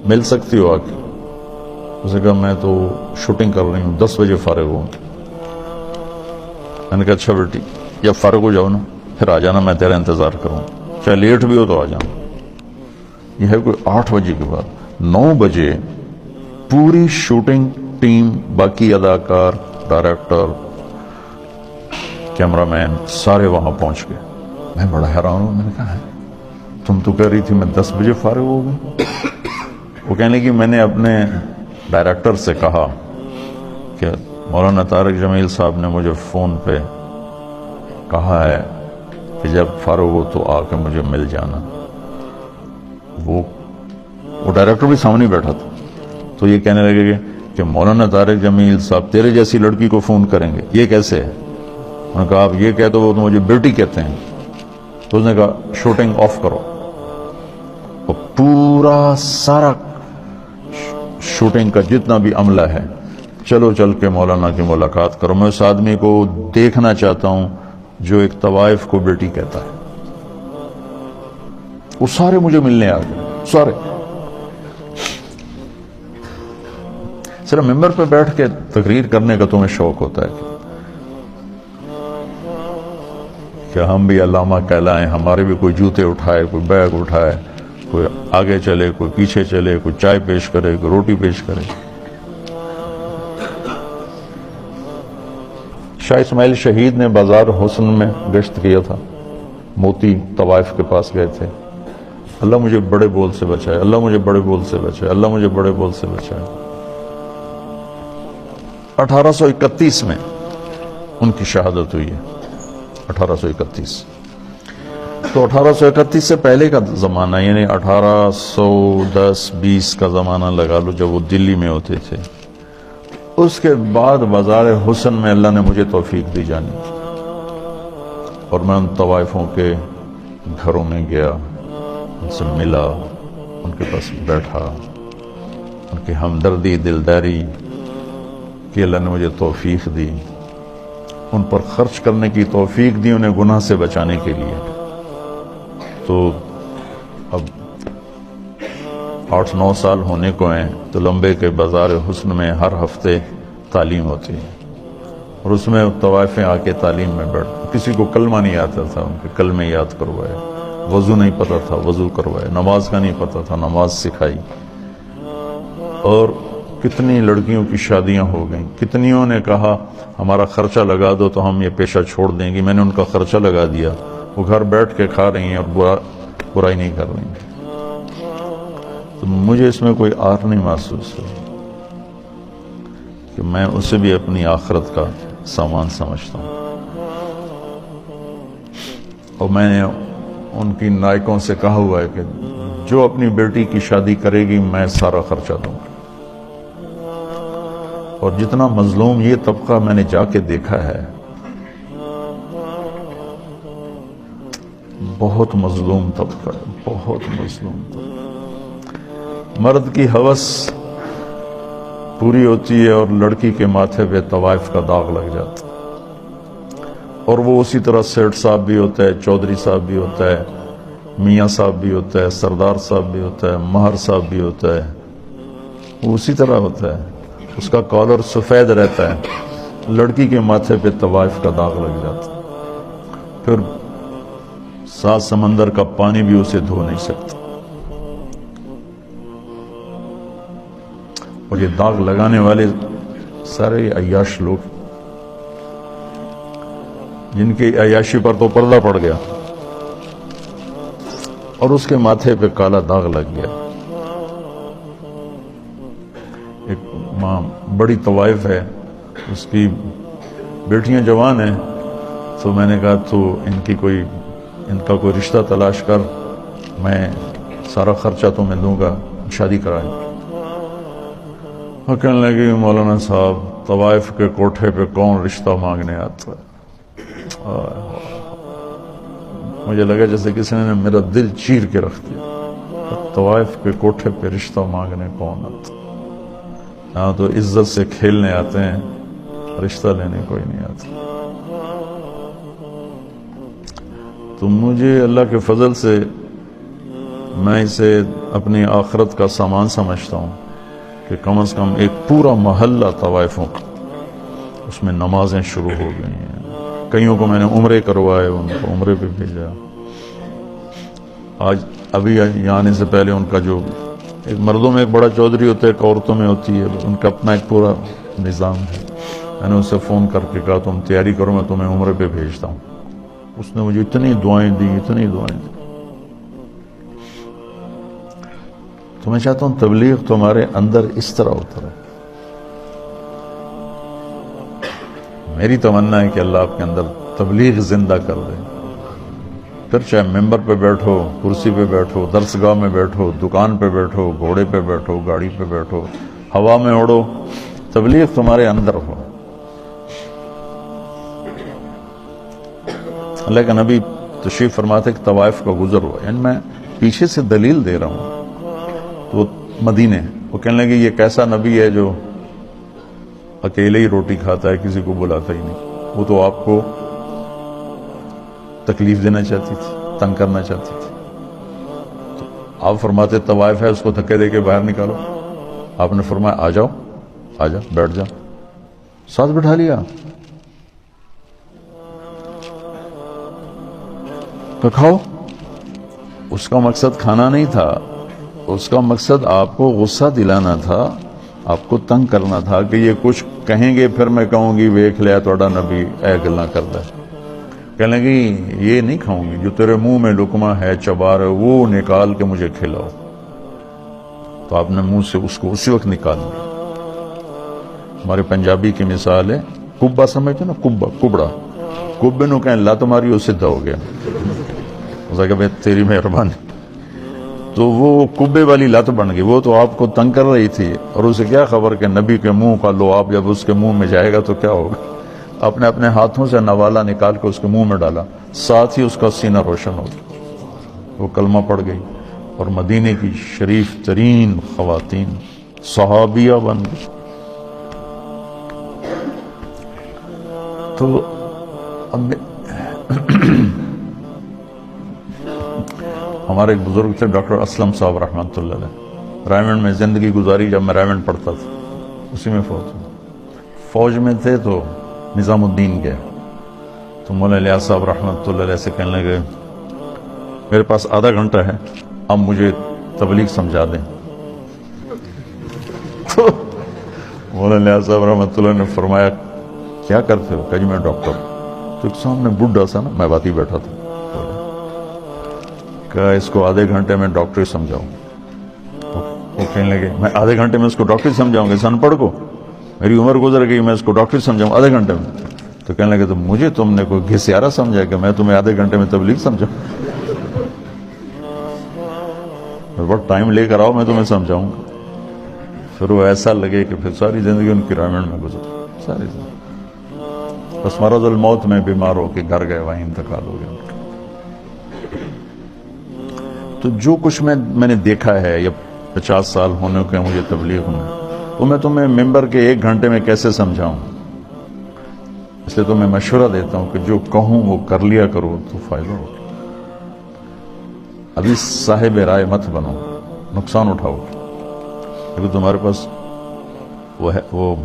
مل سکتی ہو آ کے؟ اس نے کہا میں تو شوٹنگ کر رہی ہوں، 10 بجے فارغ ہوں۔ میں نے کہا اچھا بیٹی جب فارغ ہو جاؤ نا پھر آ جانا، میں تیرا انتظار کروں، چاہے لیٹ بھی ہو تو آ جانا۔ یہ ہے کوئی 8 بجے کے بعد۔ 9 بجے پوری شوٹنگ ٹیم، باقی اداکار، ڈائریکٹر، کیمرہ مین سارے وہاں پہنچ گئے۔ میں بڑا حیران ہوں، میں نے کہا ہے تم تو کہہ رہی تھی میں 10 بجے فارغ ہو گئی۔ وہ کہنے کہ میں نے اپنے ڈائریکٹر سے کہا کہ مولانا طارق جمیل صاحب نے مجھے فون پہ کہا ہے کہ جب فارغ ہو تو آ کے مجھے مل جانا۔ وہ ڈائریکٹر بھی سامنے بیٹھا تھا، تو یہ کہنے لگے کہ مولانا طارق جمیل صاحب تیرے جیسی لڑکی کو فون کریں گے، یہ کیسے ہے؟ انہوں نے کہا آپ یہ کہتے ہو تو مجھے بیٹی کہتے ہیں۔ تو اس نے کہا شوٹنگ آف کرو، اور پورا سارا شوٹنگ کا جتنا بھی عملہ ہے، چلو چل کے مولانا کی ملاقات کرو، میں اس آدمی کو دیکھنا چاہتا ہوں جو ایک طوائف کو بیٹی کہتا ہے۔ وہ سارے مجھے ملنے آ گئے، سارے۔ صرف ممبر پہ بیٹھ کے تقریر کرنے کا تمہیں شوق ہوتا ہے کہ ہم بھی علامہ کہلائیں، ہمارے بھی کوئی جوتے اٹھائے، کوئی بیگ اٹھائے، کوئی آگے چلے، کوئی پیچھے چلے، کوئی چائے پیش کرے، کوئی روٹی پیش کرے۔ شاہ اسماعیل شہید نے بازار حسن میں گشت کیا تھا، موتی طوائف کے پاس گئے تھے۔ اللہ مجھے بڑے بول سے بچائے، اللہ مجھے بڑے بول سے بچائے، اللہ مجھے بڑے بول سے بچائے۔ 1831 میں ان کی شہادت ہوئی ہے، 1831۔ تو 1831 سے پہلے کا زمانہ، یعنی 1810-20 کا زمانہ لگا لو، جب وہ دلی میں ہوتے تھے۔ اس کے بعد بازار حسن میں اللہ نے مجھے توفیق دی جانی، اور میں ان طوائفوں کے گھروں میں گیا، ان سے ملا، ان کے پاس بیٹھا، ان کی ہمدردی، دلداری کی اللہ نے مجھے توفیق دی، ان پر خرچ کرنے کی توفیق دی، انہیں گناہ سے بچانے کے لیے۔ تو اب 8-9 سال ہونے کو ہیں، تو لمبے کے بازار حسن میں ہر ہفتے تعلیم ہوتی ہے، اور اس میں طوائفیں آ کے تعلیم میں بیٹھ، کسی کو کلمہ نہیں آتا تھا، ان کے کلمے یاد کروائے، وضو نہیں پتا تھا وضو کروائے، نماز کا نہیں پتا تھا نماز سکھائی، اور کتنی لڑکیوں کی شادیاں ہو گئیں۔ کتنیوں نے کہا ہمارا خرچہ لگا دو تو ہم یہ پیشہ چھوڑ دیں گی، میں نے ان کا خرچہ لگا دیا، وہ گھر بیٹھ کے کھا رہی ہیں اور برائی نہیں کر رہی ہیں۔ تو مجھے اس میں کوئی آر نہیں محسوس ہو کہ میں اسے بھی اپنی آخرت کا سامان سمجھتا ہوں، اور میں نے ان کی نائکوں سے کہا ہوا ہے کہ جو اپنی بیٹی کی شادی کرے گی میں سارا خرچہ دوں گا۔ اور جتنا مظلوم یہ طبقہ میں نے جا کے دیکھا ہے، بہت مظلوم طبقہ ہے، بہت مظلوم طبقہ۔ مرد کی ہوس پوری ہوتی ہے اور لڑکی کے ماتھے پہ طوائف کا داغ لگ جاتا ہے، اور وہ اسی طرح سیٹھ صاحب بھی ہوتا ہے، چودھری صاحب بھی ہوتا ہے، میاں صاحب بھی ہوتا ہے، سردار صاحب بھی ہوتا ہے، مہر صاحب بھی ہوتا ہے، وہ اسی طرح ہوتا ہے، اس کا کالر سفید رہتا ہے، لڑکی کے ماتھے پہ طوائف کا داغ لگ جاتا ہے، پھر 7 سمندر کا پانی بھی اسے دھو نہیں سکتا۔ اور یہ داغ لگانے والے سارے عیاش لوگ، جن کی عیاشی پر تو پردہ پڑ گیا اور اس کے ماتھے پہ کالا داغ لگ گیا۔ ایک ماں بڑی طوائف ہے، اس کی بیٹیاں جوان ہیں، تو میں نے کہا تو ان کا کوئی رشتہ تلاش کر، میں سارا خرچہ تو میں دوں گا، شادی کرائیں۔ وہ کہنے لگی مولانا صاحب طوائف کے کوٹھے پہ کون رشتہ مانگنے آتا ہے؟ مجھے لگا جیسے کسی نے میرا دل چیر کے رکھ دیا۔ طوائف کے کوٹھے پہ رشتہ مانگنے کون آتا؟ یہاں تو عزت سے کھیلنے آتے ہیں، رشتہ لینے کوئی نہیں آتا۔ تو مجھے اللہ کے فضل سے میں اسے اپنی آخرت کا سامان سمجھتا ہوں کہ کم از کم ایک پورا محلہ طوائفوں کا اس میں نمازیں شروع ہو گئی ہیں. کئیوں کو میں نے عمرے کروائے، ان کو عمرے پہ بھیجا. آج ابھی یہاں آنے سے پہلے ان کا جو ایک مردوں میں ایک بڑا چودھری ہوتا ہے، ایک عورتوں میں ہوتی ہے، ان کا اپنا ایک پورا نظام ہے. میں نے اسے فون کر کے کہا تم تیاری کرو، میں تمہیں عمرے پہ بھیجتا ہوں. اس نے مجھے اتنی دعائیں دی، اتنی دعائیں دی. تو میں چاہتا ہوں تبلیغ تمہارے اندر اس طرح اترے. میری تمنا ہے کہ اللہ آپ کے اندر تبلیغ زندہ کر دے. پھر چاہے ممبر پہ بیٹھو، کرسی پہ بیٹھو، درسگاہ میں بیٹھو، دکان پہ بیٹھو، گھوڑے پہ بیٹھو، گاڑی پہ بیٹھو، ہوا میں اڑو، تبلیغ تمہارے اندر ہو. اللہ کا نبی تشریف فرماتے کہ طوائف کا گزر ہوا، یعنی میں پیچھے سے دلیل دے رہا ہوں. تو مدینے وہ کہنے لگے یہ کیسا نبی ہے جو اکیلے ہی روٹی کھاتا ہے، کسی کو بلاتا ہی نہیں. وہ تو آپ کو تکلیف دینا چاہتی تھی، تنگ کرنا چاہتی تھی. تو آپ فرماتے طوائف ہے، اس کو دھکے دے کے باہر نکالو. آپ نے فرمایا آ جاؤ، آ جا، بیٹھ جا. ساتھ بٹھا لیا. تو کھاؤ. اس کا مقصد کھانا نہیں تھا، اس کا مقصد آپ کو غصہ دلانا تھا، آپ کو تنگ کرنا تھا کہ یہ کچھ کہیں گے پھر میں کہوں گی ویکھ لیا تہاڈا نبی اے گلاں کردا ہے. کہنے لگی یہ نہیں کھاؤں گی، جو تیرے منہ میں لقمہ ہے چبا رہے وہ نکال کے مجھے کھلاؤ. تو آپ نے منہ سے اس کو اسی وقت نکال دیا. ہمارے پنجابی کی مثال ہے، کبا سمجھتے نا، کبا، کبڑا. کبے نو کہیں لا تمہاری وہ سدھا ہو گیا. اس نے کہا بھائی تیری مہربانی. تو وہ کبے والی لت بن گئی. وہ تو آپ کو تنگ کر رہی تھی، اور اسے کیا خبر کہ نبی کے منہ کا لعاب جب اس کے منہ میں جائے گا تو کیا ہوگا. آپ نے اپنے ہاتھوں سے نوالا نکال کے اس کے منہ میں ڈالا، ساتھ ہی اس کا سینہ روشن ہو گیا. وہ کلمہ پڑھ گئی اور مدینے کی شریف ترین خواتین صحابیہ بن گئی. تو اب ہمارے ایک بزرگ تھے ڈاکٹر اسلم صاحب رحمۃ اللہ علیہ، رائمنڈ میں زندگی گزاری. جب میں رائمنڈ پڑھتا تھا اسی میں فوج میں تھے. تو نظام الدین گئے تو مولانا الیاس صاحب رحمۃ اللہ علیہ سے کہنے لگے میرے پاس آدھا گھنٹہ ہے، اب مجھے تبلیغ سمجھا دیں. تو مولانا الیاس صاحب رحمۃ اللہ نے فرمایا کیا کرتے ہو؟ کہ جی میں ڈاکٹر. تو ایک سامنے بڈھا سا نا میں بات ہی بیٹھا تھا، کہ اس کو آدھے گھنٹے میں ڈاکٹری سمجھاؤں. وہ کہنے لگے میں آدھے گھنٹے میں اس کو ڈاکٹری سمجھاؤں گا؟ اس ان پڑھ کو میری عمر گزر گئی، میں اس کو ڈاکٹری سمجھاؤں آدھے گھنٹے میں؟ تو کہنے لگے تو مجھے تم نے کوئی گھسیارا سمجھا کہ میں تمہیں آدھے گھنٹے میں تبلیغ سمجھاؤں؟ بہت ٹائم لے کر آؤ، میں تمہیں سمجھاؤں گا. پھر وہ ایسا لگے کہ پھر ساری زندگی ان کی رائمنڈ میں گزر، ساری زندگی. بس مرض الموت میں بیمار ہو کے گھر گئے، وہیں انتقال ہو گیا. تو جو کچھ میں نے دیکھا ہے، یا 50 سال ہونے کے مجھے تبلیغ میں، وہ میں تمہیں ممبر کے 1 گھنٹے میں کیسے سمجھاؤں. اس لیے تو میں مشورہ دیتا ہوں کہ جو کہوں وہ کر لیا کرو تو فائدہ ہوگا. ابھی صاحب رائے مت بنو، نقصان اٹھاؤ. کیونکہ تمہارے پاس وہ